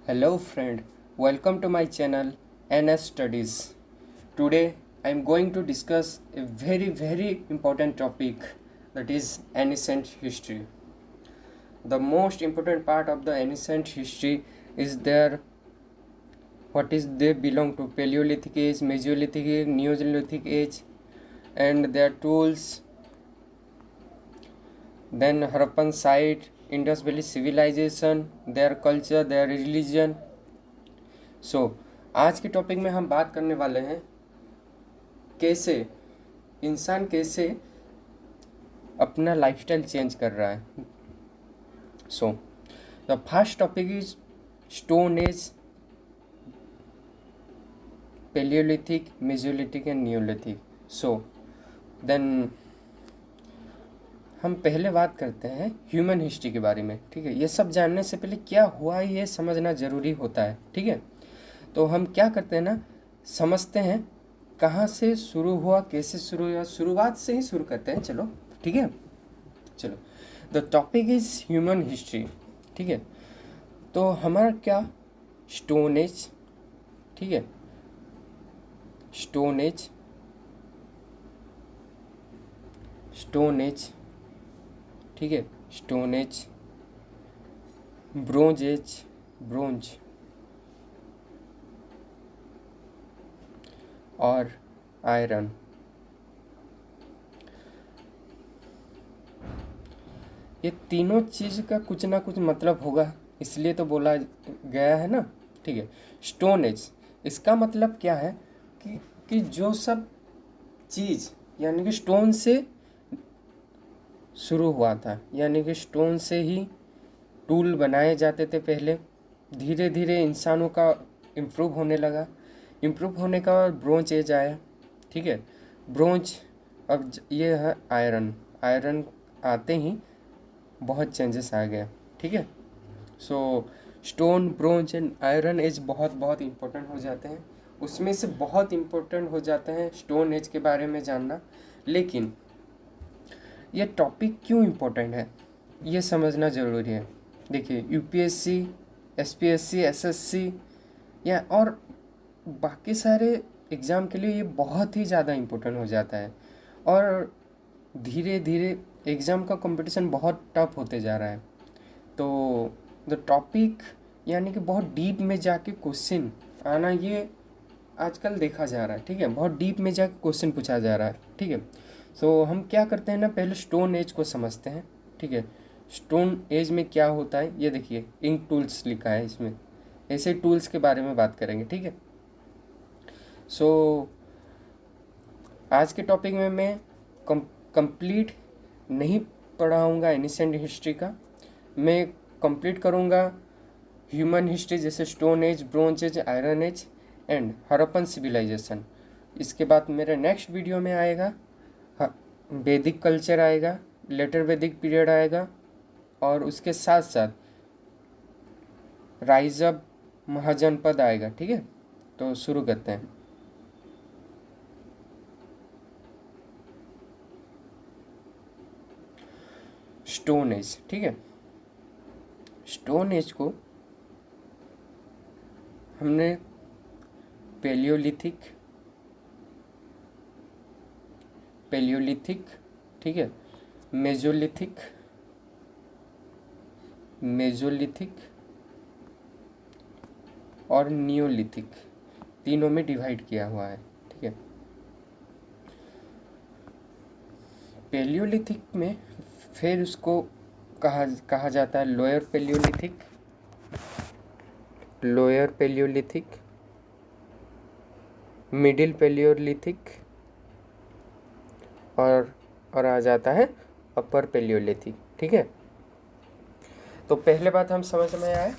Hello friend, welcome to my channel NS Studies. Today I am going to discuss a very important topic, that is ancient history. The most important part of the ancient history is they belong to Paleolithic age, Mesolithic age, Neolithic age, and their tools, then Harappan site, Indus Valley civilization, their culture, their religion. आज के topic में हम बात करने वाले हैं कैसे इंसान कैसे अपना लाइफस्टाइल चेंज कर रहा है। The first topic is stone age, paleolithic, mesolithic and neolithic. Then हम पहले बात करते हैं ह्यूमन हिस्ट्री के बारे में। ठीक है, ये सब जानने से पहले क्या हुआ ये समझना ज़रूरी होता है। ठीक है, तो हम क्या करते हैं ना, समझते हैं कहाँ से शुरू हुआ, कैसे शुरू हुआ, शुरुआत से ही शुरू करते हैं। चलो ठीक है, चलो the topic is human history. ठीक है, तो हमारा क्या स्टोन एज, ठीक है, स्टोन एज, स्टोन एज, ठीक है, stone age, bronze as, bronze, और आयरन। ये तीनों चीज़ का कुछ ना कुछ मतलब होगा, इसलिए तो बोला गया है ना। ठीक है, स्टोन एज, इसका मतलब क्या है कि जो सब चीज़ यानी कि स्टोन से शुरू हुआ था, यानी कि स्टोन से ही टूल बनाए जाते थे पहले। धीरे धीरे इंसानों का इम्प्रूव होने लगा, इम्प्रूव होने का बाद ब्रोंज एज आया। ठीक है, ब्रोंज, अब ये है आयरन। आयरन आते ही बहुत चेंजेस आ गया। ठीक है, so stone, bronze and iron age बहुत इम्पोर्टेंट हो जाते हैं। उसमें से बहुत इम्पोर्टेंट हो जाते हैं स्टोन एज के बारे में जानना। लेकिन ये टॉपिक क्यों इम्पोर्टेंट है ये समझना ज़रूरी है। देखिए, यूपीएससी, एसपीएससी, एसएससी या और बाकी सारे एग्ज़ाम के लिए ये बहुत ही ज़्यादा इम्पोर्टेंट हो जाता है। और धीरे धीरे एग्ज़ाम का कंपटीशन बहुत टफ होते जा रहा है। तो द टॉपिक यानी कि बहुत डीप में जाके क्वेश्चन आना, ये आजकल देखा जा रहा है। ठीक है, बहुत डीप में जाके क्वेश्चन पूछा जा रहा है। ठीक है, सो हम क्या करते हैं ना, पहले स्टोन एज को समझते हैं। ठीक है, स्टोन एज में क्या होता है ये देखिए, इंक टूल्स लिखा है इसमें, ऐसे टूल्स के बारे में बात करेंगे। ठीक है, सो आज के टॉपिक में मैं कंप्लीट नहीं पढ़ाऊँगा एनिसेंट हिस्ट्री का, मैं कंप्लीट करूँगा ह्यूमन हिस्ट्री, जैसे stone age, bronze age, iron age and Harappan civilization. इसके बाद मेरे नेक्स्ट वीडियो में आएगा वैदिक कल्चर आएगा, लेटर वैदिक पीरियड आएगा, और उसके साथ साथ राइज अप महाजनपद आएगा। ठीक है, तो शुरू करते हैं। स्टोन एज, ठीक है, स्टोन एज को हमने पेलियोलिथिक, पेलियोलिथिक, ठीक है, मेजोलिथिक, मेजोलिथिक और नियोलिथिक, तीनों में डिवाइड किया हुआ है। ठीक है, पेलियोलिथिक में फिर उसको कहा जाता है lower paleolithic, lower paleolithic, middle paleolithic और आ जाता है अपर पेलियोलिथिक। ठीक है, तो पहले बात हम समझ में आए,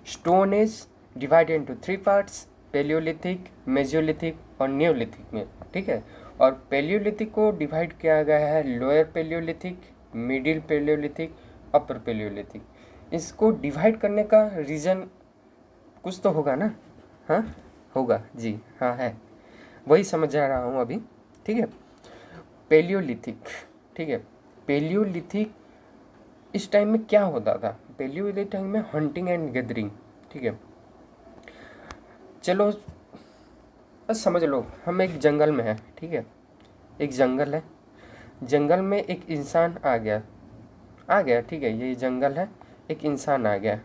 stone age divided into 3 parts, paleolithic, mesolithic और नियोलिथिक में। ठीक है, और पेलियोलिथिक को डिवाइड किया गया है lower paleolithic, middle paleolithic, upper palaeolithic. इसको डिवाइड करने का रीज़न कुछ तो होगा ना, हाँ होगा जी, हाँ है, वही समझ आ रहा हूँ अभी। ठीक है, पेलियोलिथिक, ठीक है, पेलियोलिथिक इस टाइम में क्या होता था, पेलियोलिथिक टाइम में हंटिंग एंड गैदरिंग। ठीक है, चलो बस समझ लो, हम एक जंगल में हैं, ठीक है, एक जंगल है, जंगल में एक इंसान आ गया, ठीक है, ये जंगल है, एक इंसान आ गया,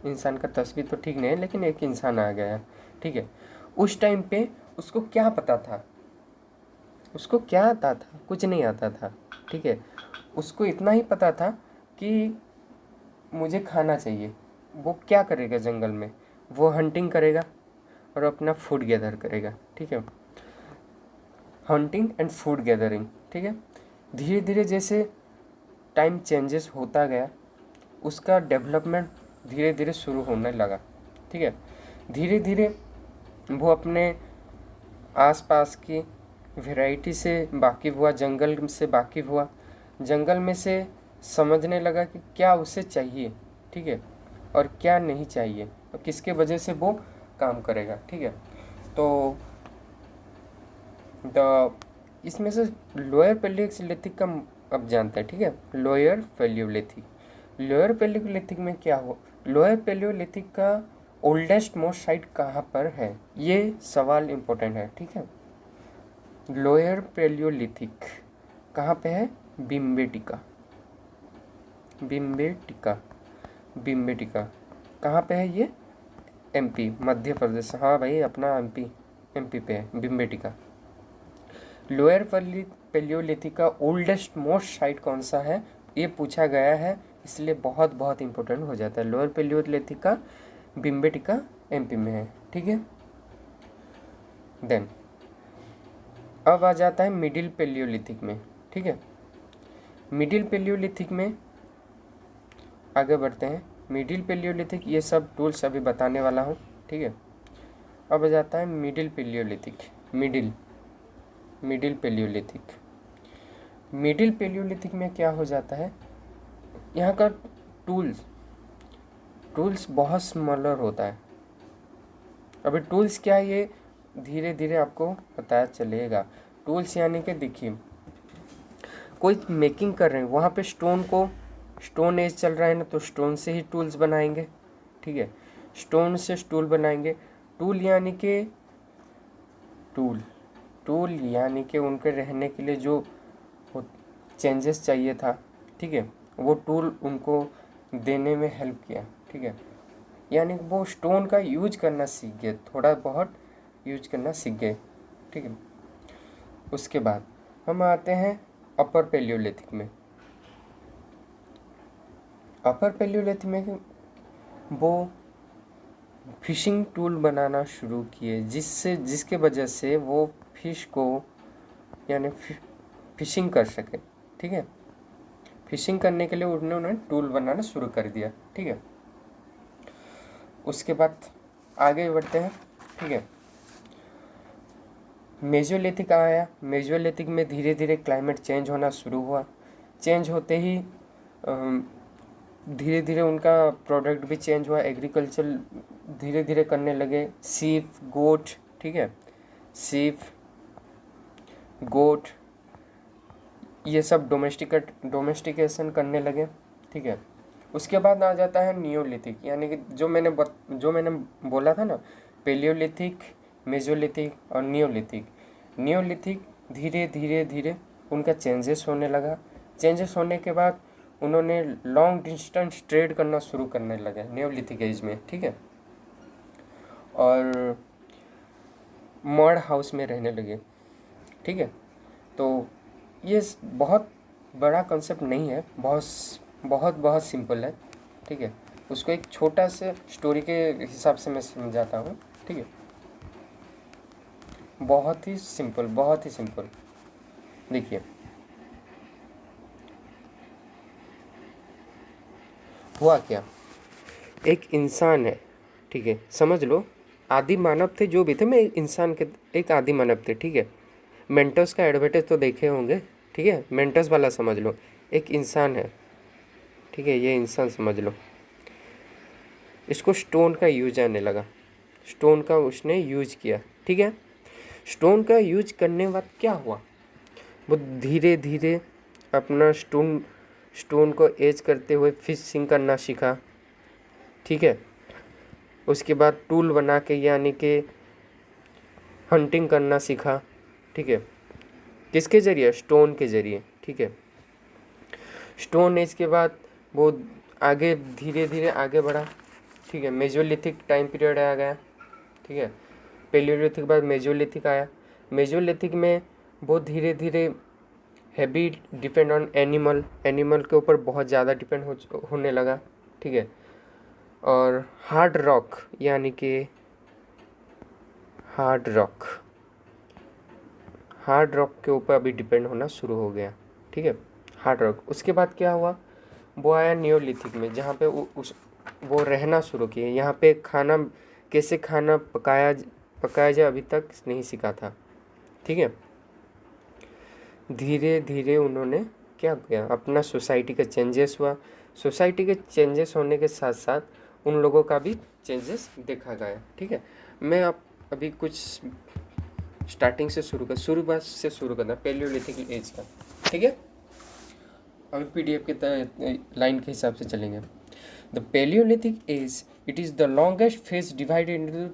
इंसान का तस्वीर तो ठीक नहीं है लेकिन एक इंसान आ गया है, ठीक है। उस टाइम पे उसको क्या पता था, उसको क्या आता था, कुछ नहीं आता था, ठीक है। उसको इतना ही पता था कि मुझे खाना चाहिए। वो क्या करेगा जंगल में, वो हंटिंग करेगा और अपना फूड गैदर करेगा, ठीक है, हंटिंग एंड फूड गैदरिंग, ठीक है। धीरे धीरे जैसे टाइम चेंजेस होता गया, उसका डेवलपमेंट धीरे धीरे शुरू होने लगा, ठीक है। धीरे धीरे वो अपने आसपास की वैरायटी से वाकिफ़ हुआ, जंगल से वाकिफ़ हुआ, जंगल में से समझने लगा कि क्या उसे चाहिए, ठीक है, और क्या नहीं चाहिए, और किसके वजह से वो काम करेगा, ठीक है। तो द इसमें से लोअर पैलियोलिथिक का अब जानते हैं, ठीक है। लोअर पैलियोलिथिक में क्या हो, लोअर पैलियोलिथिक का ओल्डेस्ट मोस्ट साइट कहाँ पर है, ये सवाल इम्पोर्टेंट है, ठीक है। लोअर पैलियोलिथिक कहाँ पे है, भीमबेटका, भीमबेटका, भीमबेटका कहाँ पे है ये, एमपी, मध्य प्रदेश, हाँ भाई अपना एमपी पे है भीमबेटका। लोअर पैलियोलिथिक का ओल्डेस्ट मोस्ट साइट कौन सा है, ये पूछा गया है, इसलिए बहुत बहुत इंपॉर्टेंट हो जाता है। लोअर पैलियोलिथिक का भीमबेटका एमपी में है, ठीक है। देन अब आ जाता है मिडिल पैलियोलिथिक में, ठीक है। मिडिल पैलियोलिथिक में आगे बढ़ते हैं। मिडिल पैलियोलिथिक ये सब टूल्स अभी बताने वाला हूँ, ठीक है। अब आ जाता है middle Palaeolithic, middle Palaeolithic. Middle Palaeolithic में क्या हो जाता है, यहाँ का टूल्स बहुत स्मॉलर होता है। अभी टूल्स क्या है ये धीरे धीरे आपको पता चलेगा। टूल्स यानी कि देखिए, कोई मेकिंग कर रहे हैं, वहाँ पे स्टोन एज चल रहा है ना, तो स्टोन से ही टूल्स बनाएंगे, ठीक है, स्टोन से टूल बनाएंगे। टूल यानी कि उनके रहने के लिए जो चेंजेस चाहिए था, ठीक है, वो टूल उनको देने में हेल्प किया, ठीक है। यानी वो स्टोन का यूज करना सीख गए, थोड़ा बहुत यूज करना सीख गए, ठीक है। उसके बाद हम आते हैं अपर पैलियोलिथिक में। अपर पैलियोलिथिक में वो फिशिंग टूल बनाना शुरू किए, जिसके वजह से वो फिश को यानी फिशिंग कर सके, ठीक है। फिशिंग करने के लिए उन्होंने टूल बनाना शुरू कर दिया, ठीक है। उसके बाद आगे बढ़ते हैं, ठीक है। मेसोलिथिक आया। मेसोलिथिक में धीरे धीरे क्लाइमेट चेंज होना शुरू हुआ। चेंज होते ही धीरे धीरे उनका प्रोडक्ट भी चेंज हुआ, एग्रीकल्चर धीरे धीरे करने लगे। सीप, गोट, ठीक है, सीप, गोट, ये सब डोमेस्टिकेशन करने लगे, ठीक है। उसके बाद आ जाता है नियोलिथिक, यानी कि जो मैंने बोला था ना, पैलियोलिथिक, मेसोलिथिक और नियोलिथिक। नियोलिथिक धीरे धीरे धीरे उनका चेंजेस होने लगा। चेंजेस होने के बाद उन्होंने लॉन्ग डिस्टेंस ट्रेड करना शुरू करने लगे नियोलिथिक एज में, ठीक है, और मड हाउस में रहने लगे, ठीक है। तो ये बहुत बड़ा कॉन्सेप्ट नहीं है, बहुत सिंपल है, ठीक है। उसको एक छोटा से स्टोरी के हिसाब से मैं समझाता हूँ, ठीक है। बहुत ही सिंपल। देखिए, हुआ क्या, एक इंसान है, ठीक है, समझ लो, आदि मानव थे, जो भी थे, मैं इंसान के एक आदि मानव थे, ठीक है। मेंटस का एडवर्टाइज तो देखे होंगे, ठीक है, मेंटस वाला समझ लो। एक इंसान है, ठीक है, ये इंसान समझ लो। इसको स्टोन का यूज आने लगा, स्टोन का उसने यूज किया, ठीक है। स्टोन का यूज करने के बाद क्या हुआ, वो धीरे धीरे अपना स्टोन को एज करते हुए फिशिंग करना सीखा, ठीक है। उसके बाद टूल बना के यानी कि हंटिंग करना सीखा, ठीक है। किसके ज़रिए? स्टोन के ज़रिए, ठीक है। स्टोन एज के बाद वो आगे धीरे धीरे आगे बढ़ा, ठीक है। मेजोलिथिक टाइम पीरियड आ गया, ठीक है। पेलियोलिथिक के बाद मेजोलिथिक आया। मेजोलिथिक में बहुत धीरे धीरे हैवी डिपेंड ऑन एनिमल के ऊपर बहुत ज़्यादा डिपेंड होने लगा, ठीक है। और हार्ड रॉक यानी कि हार्ड रॉक के ऊपर अभी डिपेंड होना शुरू हो गया, ठीक है। Hard rock. उसके बाद क्या हुआ, वो आया नियोलिथिक में, जहाँ पे वो रहना शुरू किए। यहाँ पे कैसे खाना पकाया जाए अभी तक नहीं सीखा था, ठीक है। धीरे धीरे उन्होंने क्या किया, अपना सोसाइटी का चेंजेस हुआ। सोसाइटी के चेंजेस होने के साथ साथ उन लोगों का भी चेंजेस देखा गया, ठीक है। मैं अभी कुछ स्टार्टिंग से शुरुआत से शुरू करना, पेलियोलिथिक एज का, ठीक है। अभी पीडीएफ के लाइन के हिसाब से चलेंगे। The paleolithic age, it is the longest phase divided into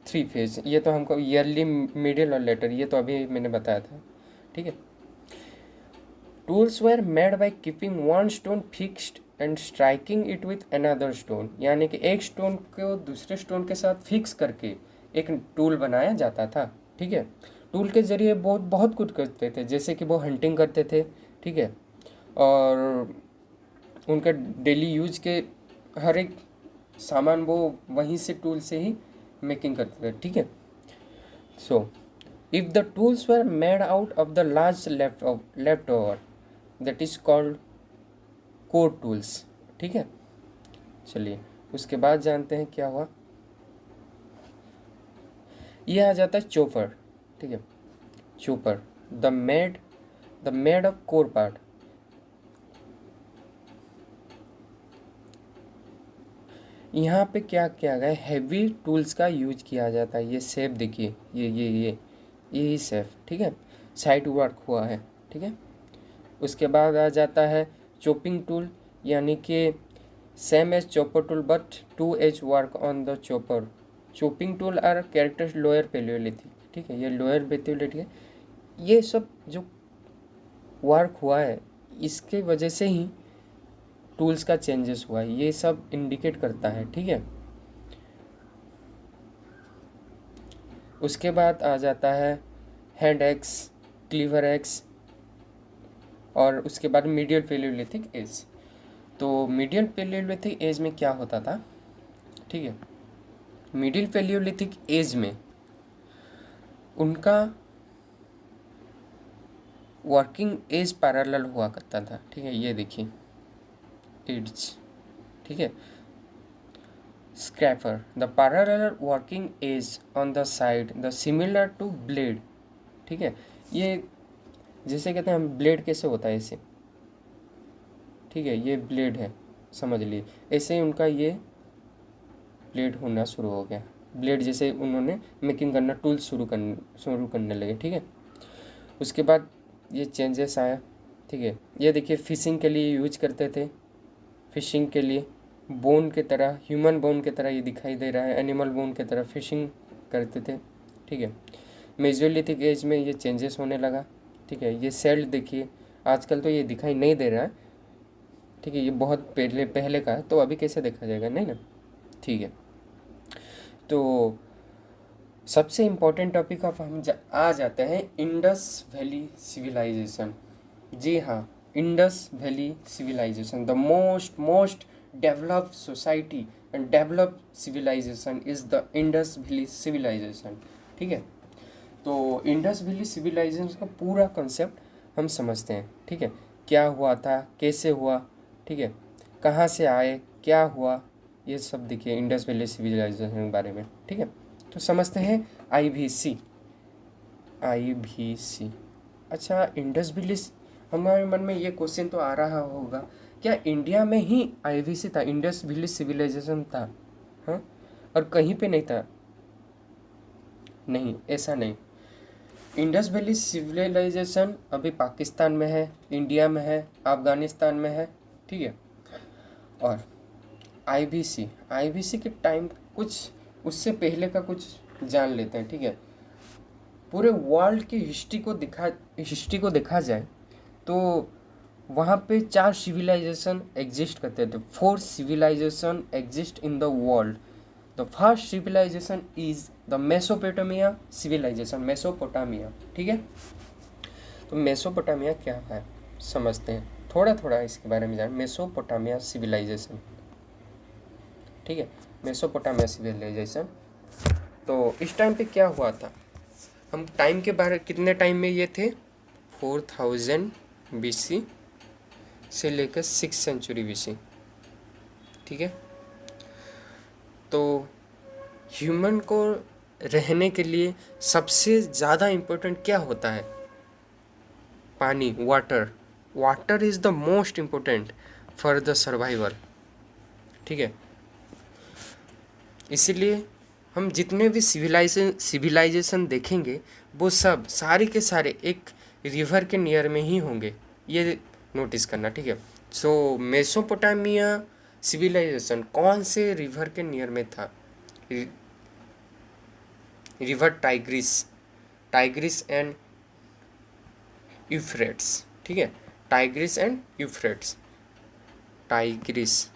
3 phase. ये तो हमको ईयरली, मिडिल और लेटर, ये तो अभी मैंने बताया था, ठीक है। Tools were made by keeping one stone fixed and striking it with another stone, यानी कि एक स्टोन को दूसरे स्टोन के साथ फिक्स करके एक टूल बनाया जाता था, ठीक है। टूल के ज़रिए बहुत कुछ करते थे, जैसे कि वो हंटिंग करते थे, ठीक है। और उनका डेली यूज के हर एक सामान वो वहीं से टूल से ही मेकिंग करते थे, ठीक है। So if the tools were made out of the large left over, that is called core tools, ठीक है। चलिए उसके बाद जानते हैं क्या हुआ। ये आ जाता है चोपर, ठीक है। Chopper, the made of core part. यहाँ पे क्या किया गया, हैवी टूल्स का यूज किया जाता है। ये सेफ देखिए, यही सेफ, ठीक है। साइड वर्क हुआ है, ठीक है। उसके बाद आ जाता है चॉपिंग टूल, यानी कि same edge chopper tool but 2 edge work on the chopper. Chopping tool are characters lower paleolithic, ठीक है। ये लोअर पेलियोलिथिक है। ये सब जो वर्क हुआ है इसके वजह से ही टूल्स का चेंजेस हुआ है, ये सब इंडिकेट करता है, ठीक है। उसके बाद आ जाता है हैंड एक्स, क्लीवर एक्स, और उसके बाद मीडियल पेलियोलिथिक एज। तो मीडियल पेलियोलिथिक एज में क्या होता था, ठीक है। मिडिल पेलियोलिथिक एज में उनका वर्किंग एज पैरेलल हुआ करता था, ठीक है। ये देखिए एज, ठीक है। Scraper, the parallel working edge on the side the similar to blade, ठीक है। ये जैसे कहते हैं हम ब्लेड कैसे होता है ऐसे, ठीक है। ये ब्लेड है, समझ लिए। ऐसे ही उनका ये ब्लेड होना शुरू हो गया। ब्लेड जैसे उन्होंने मेकिंग करना, टूल शुरू करने लगे, ठीक है। उसके बाद ये चेंजेस आया, ठीक है। ये देखिए फिशिंग के लिए यूज करते थे, फिशिंग के लिए बोन के तरह, ह्यूमन बोन के तरह ये दिखाई दे रहा है, एनिमल बोन के तरह फिशिंग करते थे, ठीक है। मेजोलिथिक एज में ये चेंजेस होने लगा, ठीक है। ये सेल्ड देखिए, आजकल तो ये दिखाई नहीं दे रहा है, ठीक है। ये बहुत पहले का है, तो अभी कैसे देखा जाएगा, नहीं ना, ठीक है। तो सबसे इम्पोर्टेंट टॉपिक ऑफ हम आ जाते हैं इंडस वैली सिविलाइजेशन। जी हाँ, Indus valley civilisation, the most developed society and developed civilisation is the Indus valley civilisation, ठीक है। तो इंडस वैली सिविलाइजेशन का पूरा कॉन्सेप्ट हम समझते हैं, ठीक है। क्या हुआ था, कैसे हुआ, ठीक है, कहाँ से आए, क्या हुआ, ये सब देखिए इंडस वैली सिविलाइजेशन के बारे में, ठीक है। तो समझते हैं आईवीसी। अच्छा, इंडस वैली, हमारे मन में ये क्वेश्चन तो आ रहा होगा, क्या इंडिया में ही आईवीसी था, इंडस वैली सिविलाइजेशन था, हाँ, और कहीं पे नहीं था? नहीं, ऐसा नहीं। इंडस वैली सिविलाइजेशन अभी पाकिस्तान में है, इंडिया में है, अफगानिस्तान में है, ठीक है। और आईबीसी के टाइम कुछ उससे पहले का कुछ जान लेते हैं, ठीक है। पूरे वर्ल्ड की हिस्ट्री को देखा जाए तो वहाँ पे 4 सिविलाइजेशन एग्जिस्ट करते थे। 4 civilization exist in the world. The first civilization is the Mesopotamia civilization, Mesopotamia, ठीक है। तो मेसोपोटामिया क्या है समझते हैं, थोड़ा थोड़ा इसके बारे में जान। मेसोपोटामिया सिविलाइजेशन, ठीक है, मेसोपोटामिया सिविलाइजेशन। तो इस टाइम पे क्या हुआ था, हम टाइम के बारे कितने टाइम में ये थे, 4000 BC से लेकर 6 सेंचुरी BC, ठीक है। तो ह्यूमन को रहने के लिए सबसे ज़्यादा इम्पोर्टेंट क्या होता है, पानी, water is the most important for the survival, ठीक है। इसीलिए हम जितने भी सिविलाइजेशन देखेंगे वो सब सारे के सारे एक रिवर के नियर में ही होंगे, ये नोटिस करना, ठीक है। सो मेसोपोटामिया सिविलाइजेशन कौन से रिवर के नियर में था, रिवर टाइग्रिस एंड यूफ्रेट्स, ठीक है, Tigris and Euphrates, Tigris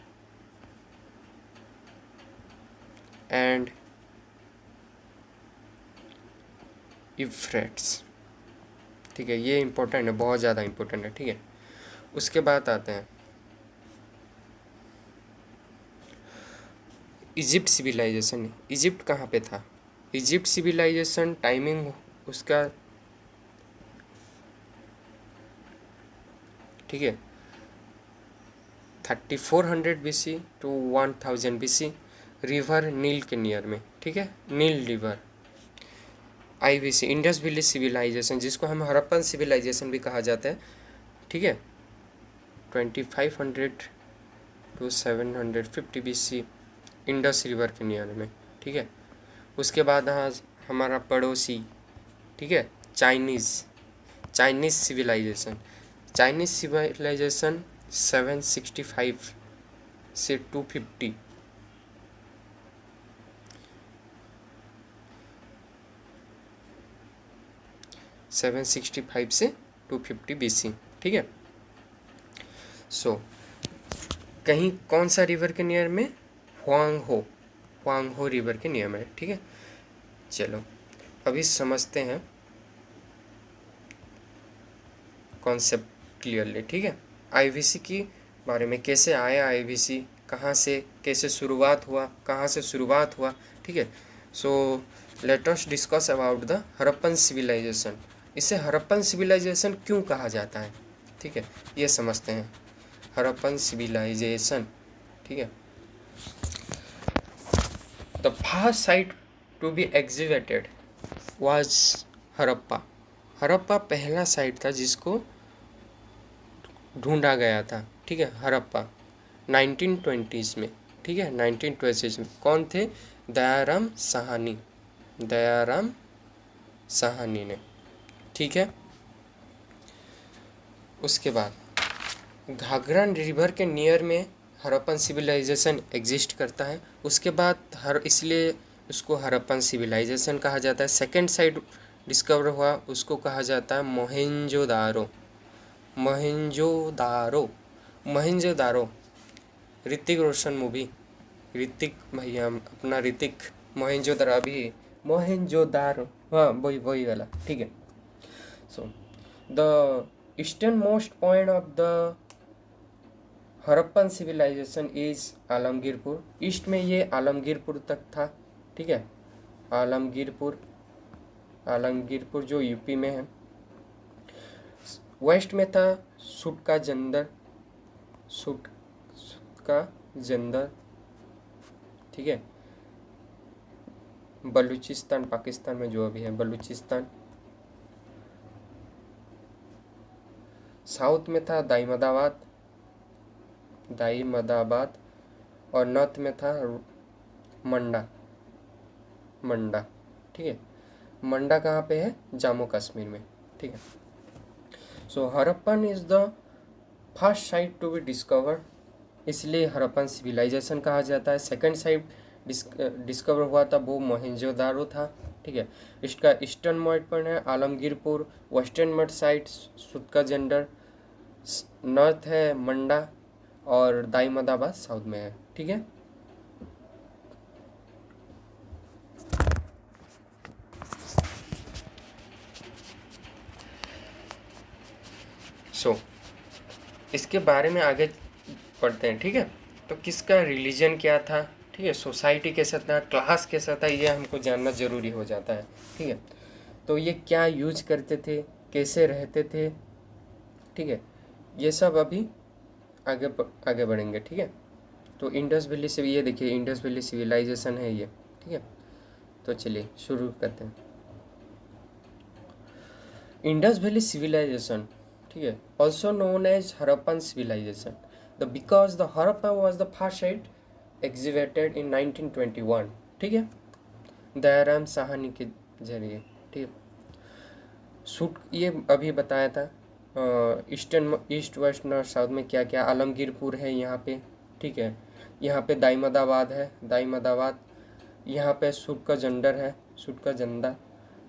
and Euphrates, ठीक है। ये इम्पोर्टेंट है, बहुत ज़्यादा इम्पोर्टेंट है, ठीक है। उसके बाद आते हैं इजिप्ट सिविलाइजेशन। इजिप्ट कहाँ पे था, इजिप्ट सिविलाइजेशन टाइमिंग उसका, ठीक है, 3400 BC to 1000 BC, river Nile के नियर में, ठीक है, Nile river. IBC Indus valley civilisation, जिसको हम हड़प्पन सिविलाइजेशन भी कहा जाता है, ठीक है, 2500 टू 750 BC, इंडस रिवर के नियर में, ठीक है। उसके बाद हमारा पड़ोसी, ठीक है, चाइनीज़ सिविलाइजेशन। 765 से 250, सेवन 250 BC, ठीक है। सो कहीं कौन सा रिवर के नियर में, हुआंगहो रिवर के नियर में, ठीक है। चलो अभी समझते हैं कॉन्सेप्ट क्लियरली, ठीक है। IBC की बारे में, कैसे आया IBC, कहाँ से कैसे शुरुआत हुआ, ठीक है। So let us discuss about the Harappan civilization. इसे हड़प्पन सिविलाइजेशन क्यों कहा जाता है, ठीक है, ये समझते हैं। हड़प्पन सिविलाइजेशन, ठीक है। The first site to be excavated was Harappa पहला साइट था जिसको ढूंढा गया था, ठीक है, हड़प्पा 1920s में, ठीक है, 1920s में। कौन थे, दयाराम साहनी ने, ठीक है। उसके बाद घाघरा रिवर के नियर में हड़प्पन सिविलाइजेशन एग्जिस्ट करता है। उसके बाद इसलिए उसको हड़प्पन सिविलाइजेशन कहा जाता है। सेकेंड साइट डिस्कवर हुआ, उसको कहा जाता है मोहनजोदारो। ऋतिक रोशन मूवी, ऋतिक भैया अपना ऋतिक, मोहनजोदारो, हाँ वही वाला, ठीक है। So the eastern most point of the Harappan civilization is Alamgirpur. East में ये आलमगीरपुर तक था, ठीक है, आलमगीरपुर जो यूपी में है। वेस्ट में था सुट का जंदर, ठीक है, बलूचिस्तान, पाकिस्तान में जो अभी है बलूचिस्तान। साउथ में था दाईमदाबाद, और नॉर्थ में था मंडा, ठीक है। मंडा कहाँ पे है, जम्मू कश्मीर में, ठीक है। So Harappan is the first site to be discovered इसलिए हड़प्पन सिविलाइजेशन कहा जाता है। सेकंड साइड डिस्कवर हुआ था वो मोहनजोदारो था, ठीक है। इसका ईस्टर्न मोड पर है Alamgirpur, western mode side सुतका जंडर, north है मंडा और दाईमदाबाद साउथ में है, ठीक है। सो इसके बारे में आगे पढ़ते हैं, ठीक है। तो किसका रिलीजन क्या था, ठीक है, सोसाइटी कैसा था, क्लास कैसा था, ये हमको जानना ज़रूरी हो जाता है, ठीक है। तो ये क्या यूज करते थे, कैसे रहते थे, ठीक है, ये सब अभी आगे बढ़ेंगे, ठीक है। तो इंडस वैली से ये देखिए इंडस वैली सिविलाइजेशन है ये, ठीक है। तो चलिए शुरू करते हैं। इंडस वैली सिविलाइजेशन, ठीक है, also known as Harappan civilisation the because the Harappa was the first site excavated in 1921, ठीक है, दयाराम साहनी के जरिए, ठीक है। सूट ये अभी बताया था ईस्ट वेस्ट नॉर्थ साउथ में क्या क्या, आलमगीरपुर है यहाँ पे, ठीक है, यहाँ पे दाईमदाबाद है, दाईमदाबाद, यहाँ पे सूट का जंडर है, सूट का जंदा,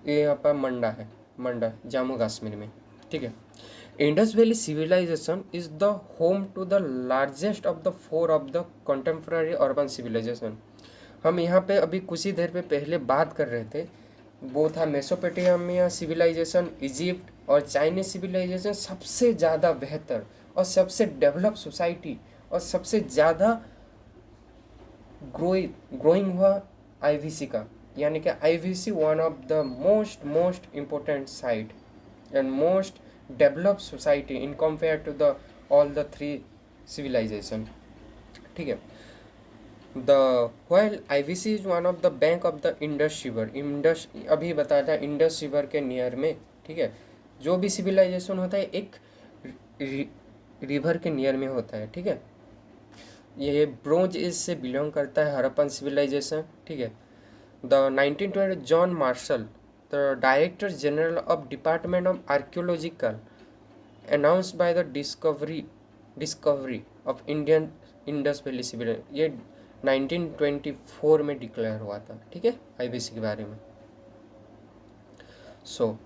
ये यहाँ पर मंडा है, मंडा जम्मू कश्मीर में, ठीक है। Indus valley civilization is the home to the largest of the four of the contemporary urban civilization. हम यहाँ पे अभी कुछ ही देर पे पहले बात कर रहे थे, वो था मेसोपोटामिया सिविलाइजेशन, इजिप्ट और चाइनीज सिविलाइजेशन सबसे ज़्यादा बेहतर और सबसे डेवलप सोसाइटी और सबसे ज़्यादा ग्रोइंग हुआ आईवीसी का, यानी कि IVC one of the most important site and most develop society in compare to the all the three civilization, ठीक है। The while IVC is one of the bank of the Indus river, Indus अभी बताया था Indus river के near में, ठीक है। जो भी सिविलाइजेशन होता है एक रिवर के नियर में होता है, ठीक है। ये ब्रोंज एज से बिलोंग करता है हड़प्पन सिविलाइजेशन, ठीक है। The 1920 John Marshall the director general of department of archaeological announced by the discovery of Indian Indus valley civilization, ये 1924 में डिक्लेयर हुआ था, ठीक है, आईवीसी के बारे में। सो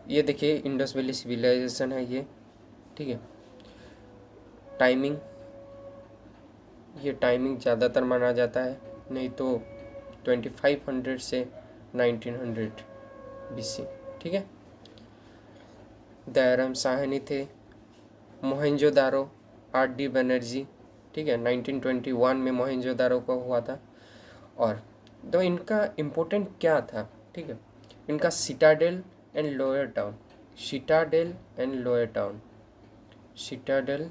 ये देखिए इंडस वैली सिविलाइजेशन है ये, ठीक है। टाइमिंग, ये टाइमिंग ज़्यादातर माना जाता है, नहीं तो 2500 से 1900 BC, ठीक है। दयाराम साहनी थे, मोहनजोदारो RD बनर्जी, ठीक है, 1921 में मोहनजोदारो का हुआ था। और तो इनका इम्पोर्टेंट क्या था, ठीक है, इनका Citadel and lower town, Citadel and lower town, Citadel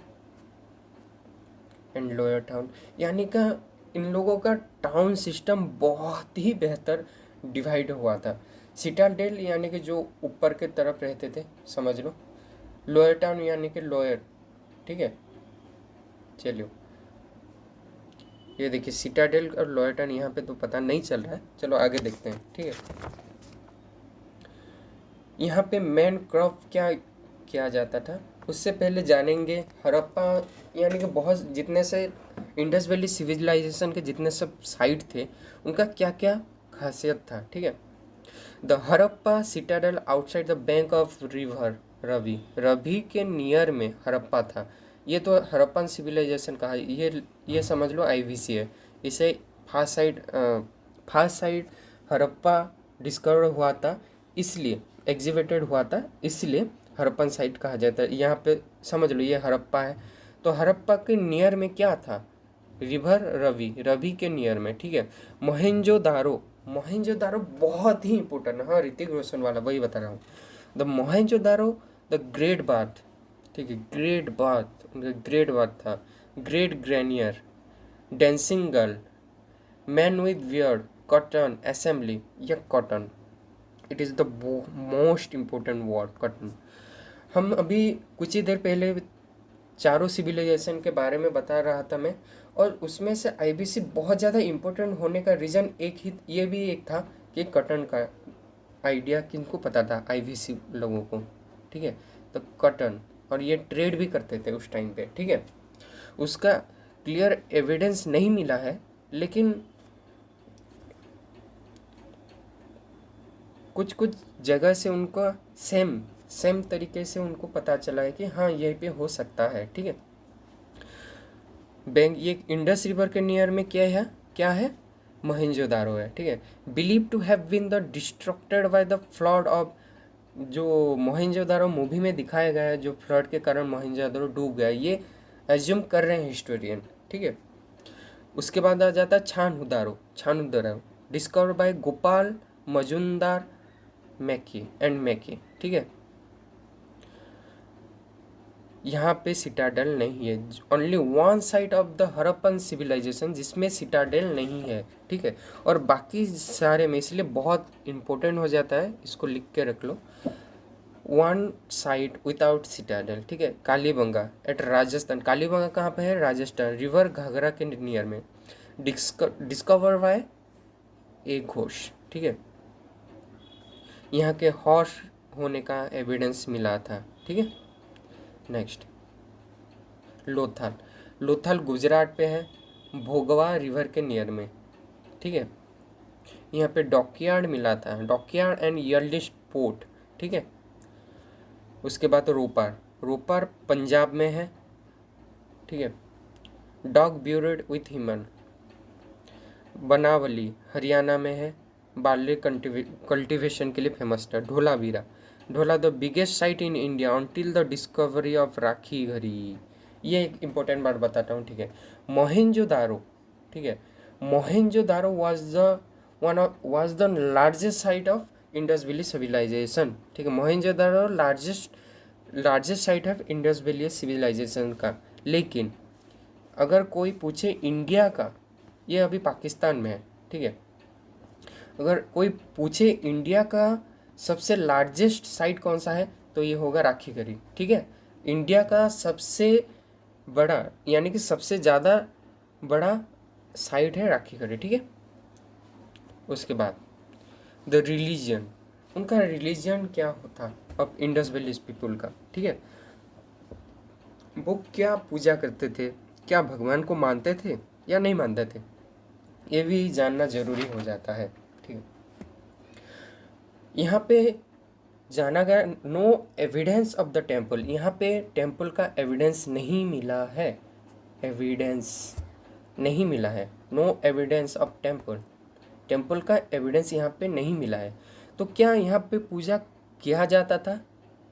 and lower town, यानी का इन लोगों का टाउन सिस्टम बहुत ही बेहतर डिवाइड हुआ था। सिटाडेल यानी कि जो ऊपर के तरफ रहते थे, समझ लो, लोअर टाउन यानी कि लोअर, ठीक है। चलिए ये देखिए सिटाडेल और लोअर टाउन यहाँ पे तो पता नहीं चल रहा है, चलो आगे देखते हैं, ठीक है। यहाँ पे मेन क्रॉप क्या किया जाता था उससे पहले जानेंगे हड़प्पा, यानी कि बहुत जितने से इंडस वैली सिविलाइजेशन के जितने सब साइट थे उनका क्या क्या खासियत था, ठीक है। The Harappa citadel outside the bank of river Ravi, Ravi के नियर में हड़प्पा था। ये तो हड़प्पन सिविलाइजेशन कहा, ये समझ लो आईवीसी है। इसे फास्ट साइड हड़प्पा डिस्कवर हुआ था, इसलिए एग्जीवेटेड हुआ था, इसलिए हड़प्पन साइट कहा जाता है। यहाँ पे समझ लो ये हड़प्पा है, तो हड़प्पा के नियर में क्या था, रिवर रवि, रवि के नियर में, ठीक है। मोहनजोदारो, मोहनजोदारो बहुत ही इंपॉर्टेंट है, हाँ ऋतिक रोशन वाला वही बता रहा हूँ। The Mohenjodaro the great bath, ठीक है, ग्रेट बाथ, उनका ग्रेट बाथ था, great granary, dancing girl, man with beard, cotton assembly, या cotton, it is the most important word cotton. हम अभी कुछ ही देर पहले चारों सिविलाइजेशन के बारे में बता रहा था मैं, और उसमें से आईबीसी बहुत ज़्यादा इम्पोर्टेंट होने का रीज़न एक ही ये भी एक था कि कॉटन का आइडिया किनको पता था, आईबीसी लोगों को, ठीक है। तो कॉटन, और ये ट्रेड भी करते थे उस टाइम पे, ठीक है। उसका क्लियर एविडेंस नहीं मिला है, लेकिन कुछ कुछ जगह से उनको सेम तरीके से उनको पता चला है कि हाँ यहीं पे हो सकता है। ठीक है, ये इंडस रिवर के नियर में क्या है मोहेंजोदारो है। ठीक है, believe to have been the destructed by the flood of, जो मोहेंजोदारो मूवी में दिखाया गया है, जो फ्लड के कारण मोहेंजोदारो डूब गया, ये एज्यूम कर रहे हैं हिस्टोरियन। ठीक है, उसके बाद आ जाता है Chanhudaro discover by Gopal Majumdar Mackay. ठीक है, यहाँ पे सिटाडेल नहीं है, only one side of the Harappan civilisation जिसमें सिटाडेल नहीं है। ठीक है, और बाकी सारे में, इसलिए बहुत इंपॉर्टेंट हो जाता है, इसको लिख के रख लो, वन साइड विदाउट सिटाडेल। ठीक है, कालीबंगा एट राजस्थान, कालीबंगा कहाँ पे है, राजस्थान, रिवर घाघरा के नियर में, डिस्कवर बाय ए घोष। ठीक है, यहाँ के हॉर्स होने का एविडेंस मिला था। ठीक है, नेक्स्ट लोथल गुजरात पे है, भोगवा रिवर के नियर में। ठीक है, यहाँ पे डॉकयार्ड मिला था, डॉकयार्ड एंड यल्डिश पोर्ट। ठीक है, उसके बाद रोपर पंजाब में है। ठीक है, dog buried with human, Banawali Haryana में है, बार्ली कल्टीवेशन के लिए फेमस था। Dhola the biggest site in India until the discovery of Rakhigarhi. ये एक इम्पोर्टेंट बात बताता हूँ। ठीक है, मोहेंजोदारो, ठीक है, Mohenjodaro was the largest site of Indus valley civilisation. ठीक है, Mohenjodaro largest site of Indus valley civilization का। लेकिन अगर कोई पूछे इंडिया का, ये अभी पाकिस्तान में है। ठीक है, अगर कोई पूछे इंडिया का सबसे लार्जेस्ट साइट कौन सा है, तो ये होगा राखी गढ़ी। ठीक है, इंडिया का सबसे बड़ा यानी कि सबसे ज़्यादा बड़ा साइट है राखी गढ़ी। ठीक है, उसके बाद द रिलीजन, उनका रिलीजन क्या होता अब इंडस वैली पीपुल का। ठीक है, वो क्या पूजा करते थे, क्या भगवान को मानते थे या नहीं मानते थे, ये भी जानना जरूरी हो जाता है। ठीक है, यहाँ पे जाना गया no evidence of the temple, यहाँ पे टेम्पल का एविडेंस नहीं मिला है, एविडेंस नहीं मिला है, नो एविडेंस ऑफ टेम्पल का एविडेंस यहाँ पे नहीं मिला है। तो क्या यहाँ पे पूजा किया जाता था,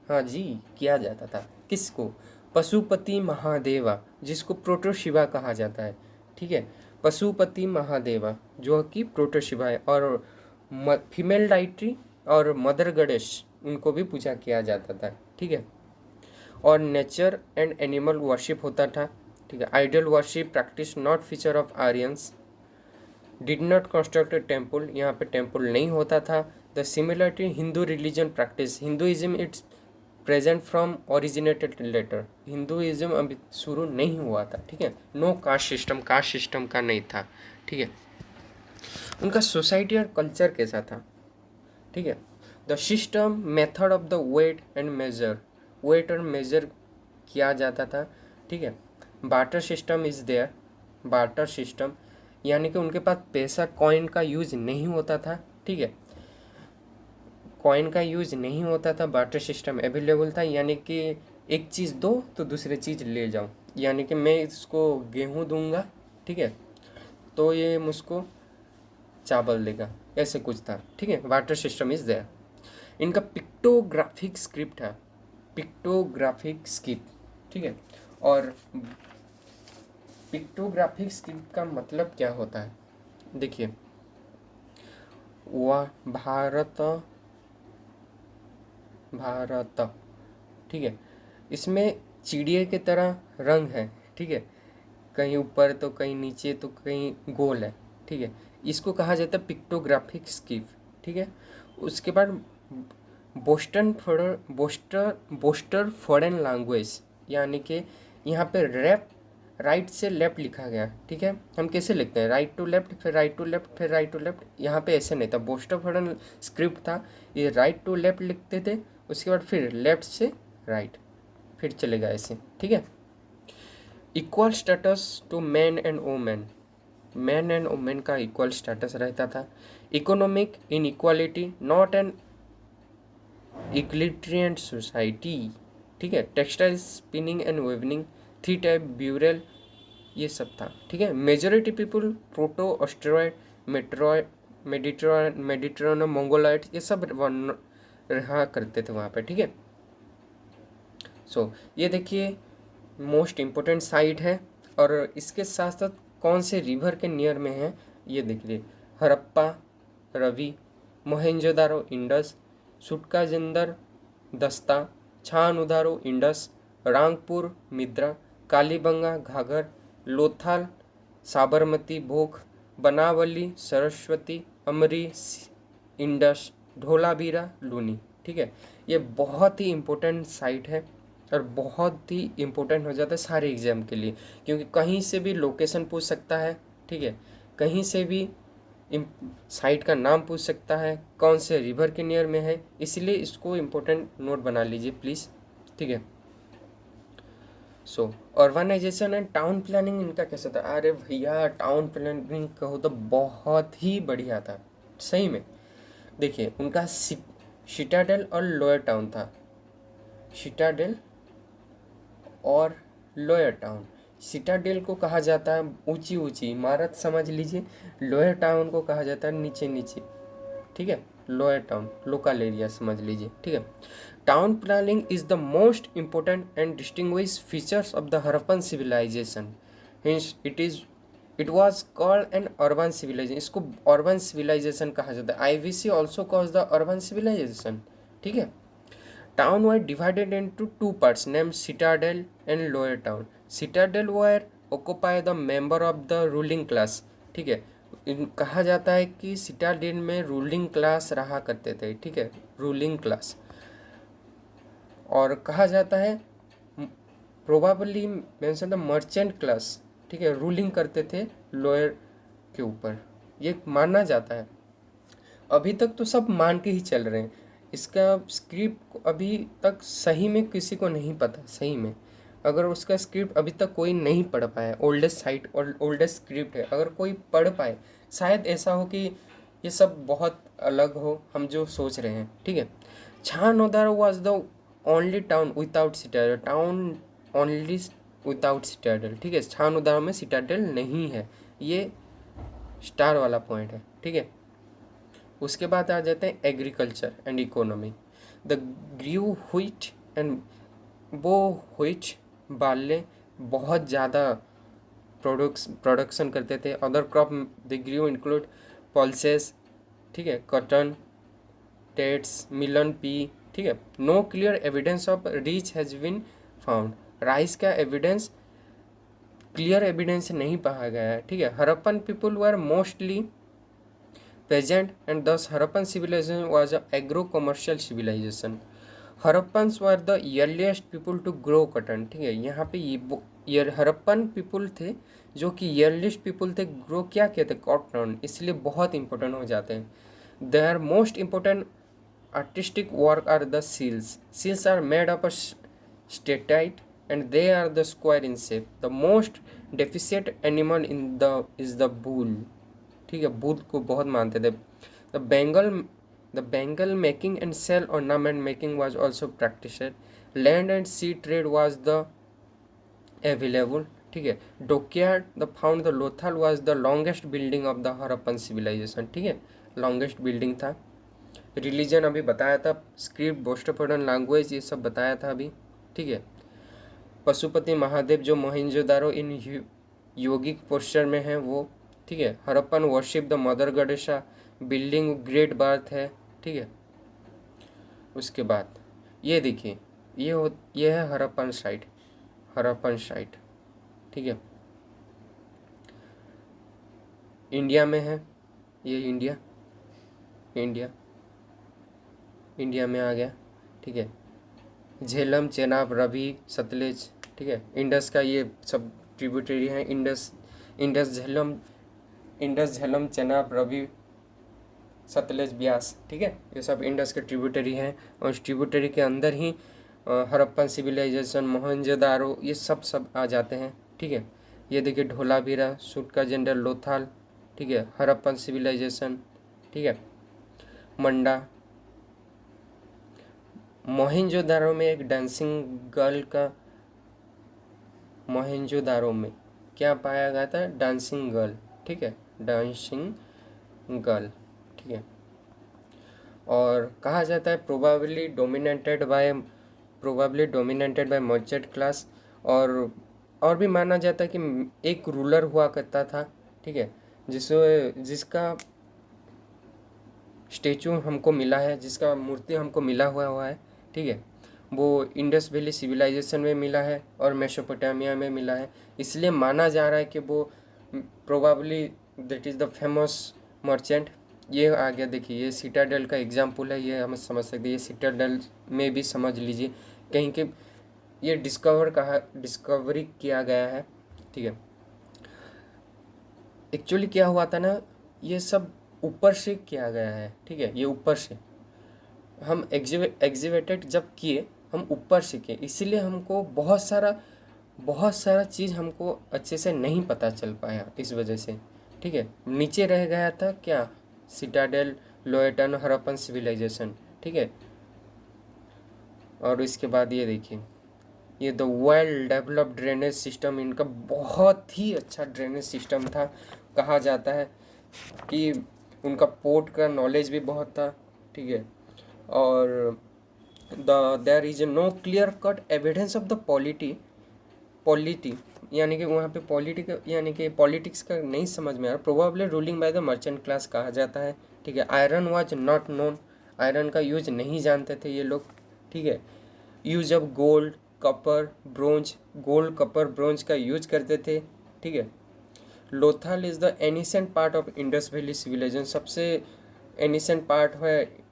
हाँ जी किया जाता था। किसको, पशुपति महादेवा, जिसको प्रोटो शिवा कहा जाता है। ठीक है, पशुपति महादेवा जो कि प्रोटो शिवा है, और फीमेल डाइट्री और मदर गणेश, उनको भी पूजा किया जाता था। ठीक है, और नेचर एंड एनिमल वर्शिप होता था। ठीक है, idol worship practice not feature of Aryans, did not construct a temple, यहाँ पे टेम्पल नहीं होता था। The similarity Hindu religion practice, Hinduism its present from originated later, Hinduism अभी शुरू नहीं हुआ था। ठीक है, नो कास्ट सिस्टम का नहीं था। ठीक है, उनका सोसाइटी और कल्चर कैसा था। ठीक है, the system method of the weight और मेजर किया जाता था। ठीक है, barter system is there, barter system यानी कि उनके पास पैसा कॉइन का यूज नहीं होता था। ठीक है, कॉइन का यूज नहीं होता था, बार्टर सिस्टम अवेलेबल था, यानी कि एक चीज़ दो तो दूसरी चीज़ ले जाओ, यानी कि मैं इसको गेहूँ दूंगा, ठीक है, तो ये मुझको चावल देगा, ऐसे कुछ था। ठीक है, बार्टर सिस्टम इज देयर। इनका पिक्टोग्राफिक स्क्रिप्ट है, पिक्टोग्राफिक स्क्रिप्ट। ठीक है, और पिक्टोग्राफिक स्क्रिप्ट का मतलब क्या होता है, देखिए, वह भारत, ठीक है, इसमें चिड़िया की तरह रंग है। ठीक है, कहीं ऊपर तो कहीं नीचे तो कहीं गोल है। ठीक है, इसको कहा जाता है पिक्टोग्राफिक स्क्रिप्ट। ठीक है, उसके बाद बोस्टर फॉरेन लैंग्वेज, यानी कि यहाँ पे राइट से लेफ्ट लिखा गया। ठीक है, हम कैसे लिखते हैं, राइट टू लेफ्ट, फिर राइट टू लेफ्ट, फिर राइट टू लेफ्ट, यहाँ पे ऐसे नहीं था, बोस्टर फॉरेन स्क्रिप्ट था, ये राइट टू लेफ्ट लिखते थे, उसके बाद फिर लेफ्ट से राइट, फिर चलेगा ऐसे। ठीक है, equal status to man and women, man and women का इक्वल स्टेटस रहता था। Economic inequality, not an egalitarian society, ठीक है। Textile, spinning and weaving, three type burial, ये सब था, ठीक है। मेजोरिटी पीपल प्रोटो ऑस्ट्रॉयड, मेट्रॉयड, मेडिट्रोन, मंगोलॉइड, ये सब रहा करते थे वहाँ पे, ठीक है। सो ये देखिए मोस्ट इम्पोर्टेंट साइट है, और इसके साथ साथ कौन से रिवर के नियर में है ये देखिए। हड़प्पा, रवि, मोहेंजोदारो इंडस, सुटकाजिंदर दस्ता, छानुदारो इंडस, रांगपुर मिद्रा, कालीबंगा घाघर, लोथाल साबरमती भोग, बनावली सरस्वती, अमरी इंडस, धोलावीरा लूनी, ठीक है। ये बहुत ही इम्पोर्टेंट साइट है और बहुत ही इम्पोर्टेंट हो जाता है सारे एग्जाम के लिए, क्योंकि कहीं से भी लोकेशन पूछ सकता है, ठीक है। कहीं से भी साइट का नाम पूछ सकता है, कौन से रिवर के नियर में है, इसलिए इसको इम्पोर्टेंट नोट बना लीजिए प्लीज़, ठीक है। सो अर्बनाइजेशन एंड टाउन प्लानिंग इनका कैसा था? अरे भैया टाउन प्लानिंग कहो तो बहुत ही बढ़िया था सही में। देखिए उनका सिटाडेल और लोअर टाउन था, सिटाडेल और लोअर टाउन। सिटाडेल को कहा जाता है ऊंची ऊंची इमारत समझ लीजिए, लोअर टाउन को कहा जाता है नीचे नीचे, ठीक है। लोअर टाउन लोकल एरिया समझ लीजिए, ठीक है। Town planning is the most important and distinguish features of the Harappan civilization, hence it was called an urban civilization. इसको अर्बन सिविलाइजेशन कहा जाता है। IVC also calls the urban civilization, ठीक है। Town were divided into two parts named Citadel and Lower Town. Citadel were occupied the member of the ruling class, ठीक है। कहा जाता है कि सिटाडेल में रूलिंग क्लास रहा करते थे, ठीक है, रूलिंग क्लास। और कहा जाता है probably mention the merchant class, ठीक है, रूलिंग करते थे लोअर के ऊपर, ये माना जाता है। अभी तक तो सब मान के ही चल रहे हैं। इसका स्क्रिप्ट अभी तक सही में किसी को नहीं पता, सही में अगर उसका स्क्रिप्ट अभी तक कोई नहीं पढ़ पाया, ओल्डेस्ट साइट और ओल्डेस्ट स्क्रिप्ट है, अगर कोई पढ़ पाए शायद ऐसा हो कि ये सब बहुत अलग हो हम जो सोच रहे हैं, ठीक है। Chanhudaro was the only town without citadel, town only without citadel, ठीक है। छानोदार में सिटाडेल नहीं है, ये स्टार वाला पॉइंट है, ठीक है। उसके बाद आ जाते हैं agriculture and economy. The grew wheat एंड वो व्हीट बाले बहुत ज़्यादा प्रोडक्शन करते थे। Other crop the grew include pulses, ठीक है, कॉटन, टेट्स, मिलन, पी, ठीक है। No clear evidence of rice has been found, rice का एविडेंस क्लियर एविडेंस नहीं पाया गया है, ठीक है। Harappan people were mostly present and thus Harappan civilization was an agro-commercial civilization. Harappans were the earliest people to grow cotton, ठीक है। यहाँ पे ये हड़प्पन पीपल थे जो कि earliest people थे, ग्रो क्या किए थे, कॉटन, इसलिए बहुत इंपॉर्टेंट हो जाते हैं। Their most important artistic work are the seals. Seals are made of a statite and they are the square in shape. The most deficient animal in the is the bull, ठीक है। बुद्ध को बहुत मानते थे। The bangle making and shell ornament making was also practised. Land and sea trade was the available, ठीक है। Dockyard the found the Lothal was the longest building of the Harappan civilisation, ठीक है, लॉन्गेस्ट बिल्डिंग था। रिलीजन अभी बताया था, script, बोस्टोपोडन language, ये सब बताया था अभी, ठीक है। पशुपति महादेव जो मोहेंजोदारो इन योगिक पोस्चर में है वो, ठीक है। Harappan worship the mother Ganesha, building great bath है, ठीक है। उसके बाद ये देखिए ये है हड़प्पन साइट, हड़प्पन साइट, ठीक है। इंडिया में है ये, इंडिया इंडिया में आ गया, ठीक है। झेलम, चेनाब, रवि, सतलेज, ठीक है। इंडस का ये सब ट्रिब्यूटरी है, इंडस, झेलम, चेनाब, रवि, सतलेज, ब्यास, ठीक है। ये सब इंडस के ट्रिब्यूटरी हैं और इस ट्रिब्यूटरी के अंदर ही हड़प्पन सिविलाइजेशन, मोहनजोदारो, ये सब आ जाते हैं, ठीक है। ये देखिए धोलावीरा, सूट का जेंडर लोथाल, ठीक है। हड़प्पन सिविलाइजेशन, ठीक है। मंडा, मोहनजोदारो में एक डांसिंग गर्ल का, मोहनजोदारो में क्या पाया गया था? डांसिंग गर्ल, ठीक है, डांसिंग गर्ल, ठीक है। और कहा जाता है probably dominated by merchant class. और भी माना जाता है कि एक रूलर हुआ करता था, ठीक है, जिसका स्टेचू हमको मिला है, जिसका मूर्ति हमको मिला हुआ है, ठीक है। वो इंडस वैली सिविलाइजेशन में मिला है और मेसोपोटामिया में मिला है। इसलिए माना जा रहा है कि वो probably that is the famous merchant. ये आ गया, देखिए ये सिटाडेल का एग्जाम्पल है, ये हम समझ सकते हैं। ये सिटाडेल में भी समझ लीजिए कहीं के ये डिस्कवरी किया गया है, ठीक है। एक्चुअली क्या हुआ था ना, ये सब ऊपर से किया गया है, ठीक है। ये ऊपर से हम एग्जीवेटेड जब किए, हम ऊपर से किए, इसीलिए हमको बहुत सारा चीज़ हमको अच्छे से नहीं पता चल पाया इस वजह से, ठीक है। नीचे रह गया था क्या? सिटाडेल, लोएटन, हड़प्पन सिविलाइजेशन, ठीक है। और इसके बाद ये देखिए, ये the well developed drainage system, इनका बहुत ही अच्छा ड्रेनेज सिस्टम था। कहा जाता है कि उनका पोर्ट का नॉलेज भी बहुत था, ठीक है। और there is no clear cut evidence of the polity, यानी कि वहाँ पे यानी कि पॉलिटिक्स का नहीं समझ में आ रहा। Probably ruling by the merchant class कहा जाता है, ठीक है। Iron was not known, iron का यूज नहीं जानते थे ये लोग, ठीक है। Use of gold, copper bronze का यूज करते थे, ठीक है। Lothal is the ancient part of Indus valley civilization, सबसे एनिसेंट पार्ट है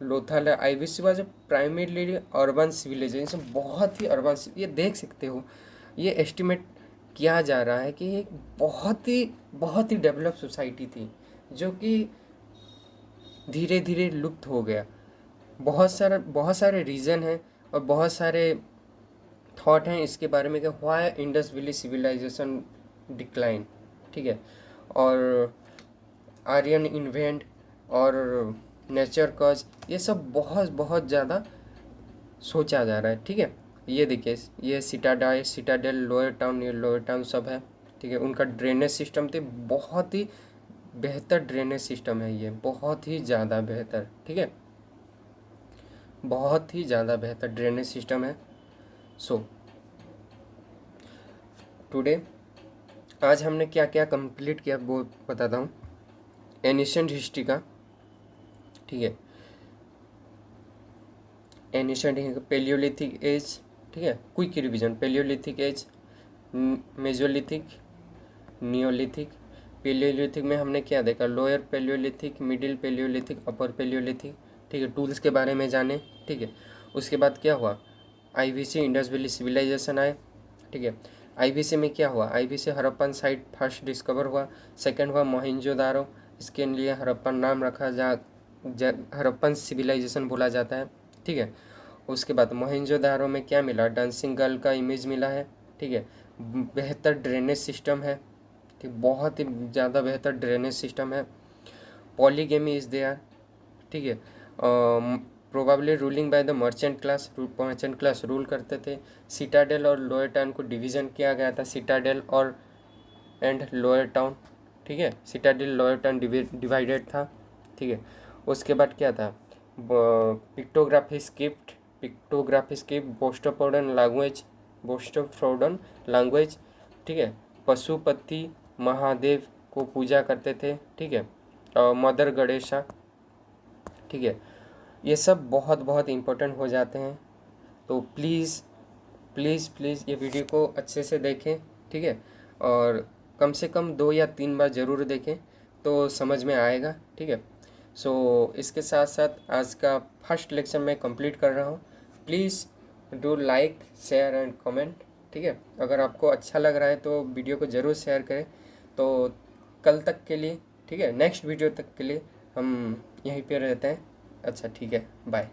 लोथल है। IVC was primarily urban civilization, बहुत ही अर्बन। ये देख सकते हो, ये एस्टिमेट किया जा रहा है कि एक बहुत ही डेवलप सोसाइटी थी, जो कि धीरे धीरे लुप्त हो गया। बहुत सारे रीज़न हैं और बहुत सारे थॉट हैं इसके बारे में कि why Indus valley civilization decline, ठीक है। और आर्यन इन्वेंट और नेचर कॉज, ये सब बहुत ज़्यादा सोचा जा रहा है, ठीक है। ये देखिए, ये सिटाडेल, लोअर टाउन सब है, ठीक है। उनका ड्रेनेज सिस्टम थे, बहुत ही बेहतर ड्रेनेज सिस्टम है ये, बहुत ही ज़्यादा बेहतर, ठीक है। बहुत ही ज़्यादा बेहतर ड्रेनेज सिस्टम है। सो टुडे आज हमने क्या क्या कंप्लीट किया वो बताता हूँ। एनिशियंट हिस्ट्री का, ठीक है। एनिशियंट पेलियोलिथिक एज, ठीक है। Quick revision, paleolithic age, mesolithic, neolithic. Paleolithic में हमने क्या देखा? Lower paleolithic, middle paleolithic, upper paleolithic, ठीक है। टूल्स के बारे में जाने, ठीक है। उसके बाद क्या हुआ? आईवीसी, इंडस वैली सिविलाइजेशन आए, ठीक है। आईवीसी में क्या हुआ? IVC Harappan site first discover हुआ। सेकंड हुआ मोहनजोदारो, इसके लिए हड़प्पन नाम रखा, जहाँ हड़प्पन सिविलाइजेशन बोला जाता है, ठीक है। उसके बाद मोहनजोदारो में क्या मिला? डांसिंग गर्ल का इमेज मिला है, ठीक है। बेहतर ड्रेनेज सिस्टम है, ठीक, बहुत ही ज़्यादा बेहतर ड्रेनेज सिस्टम है। पॉलीगेमी इज़ देयर, ठीक है। Probably ruling by the merchant class rule करते थे। सिटाडेल और लोअर टाउन को डिवीज़न किया गया था, सिटाडेल और एंड लोअर टाउन, ठीक है। सिटाडेल लोअर टाउन डिवाइडेड था, ठीक है। उसके बाद क्या था? पिक्टोग्राफी स्क्रिप्ट, बोस्टोफ्रोडन लैंग्वेज, ठीक है। पशुपति महादेव को पूजा करते थे, ठीक है। मदर गणेशा, ठीक है। ये सब बहुत इम्पोर्टेंट हो जाते हैं। तो प्लीज़ ये वीडियो को अच्छे से देखें, ठीक है। और कम से कम 2 या 3 बार ज़रूर देखें तो समझ में आएगा, ठीक है। सो इसके साथ साथ आज का फर्स्ट लेक्चर मैं कंप्लीट कर रहा हूँ। Please do like, share and comment, ठीक है। अगर आपको अच्छा लग रहा है तो वीडियो को ज़रूर शेयर करें। तो कल तक के लिए, ठीक है, नेक्स्ट वीडियो तक के लिए हम यहीं पे रहते हैं। अच्छा, ठीक है, बाय।